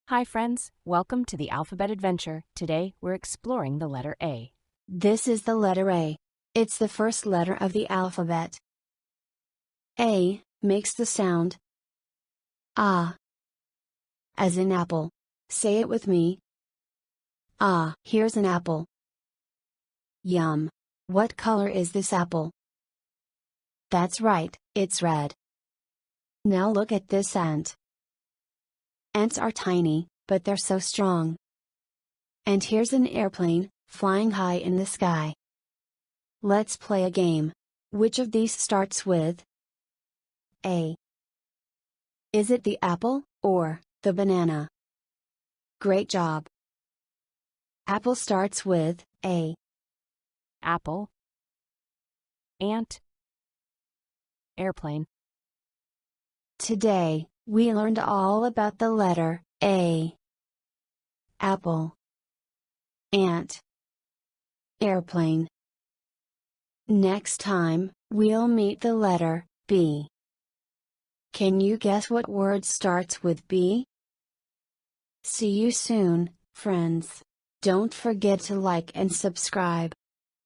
Hi friends, welcome to the Alphabet Adventure. Today we're exploring the letter A. This is the letter A. It's the first letter of the alphabet. A makes the sound ah, as in apple. Say it with me. Ah, here's an apple. Yum. What color is this apple? That's right, it's red. Now look at this ant. Ants are tiny, but they're so strong. And here's an airplane, flying high in the sky. Let's play a game. Which of these starts with A? Is it the apple, or the banana? Great job. Apple starts with A. Apple. Ant. Airplane. Today, we learned all about the letter A. Apple. Ant. Airplane. Next time, we'll meet the letter B. Can you guess what word starts with B? See you soon, friends. Don't forget to like and subscribe.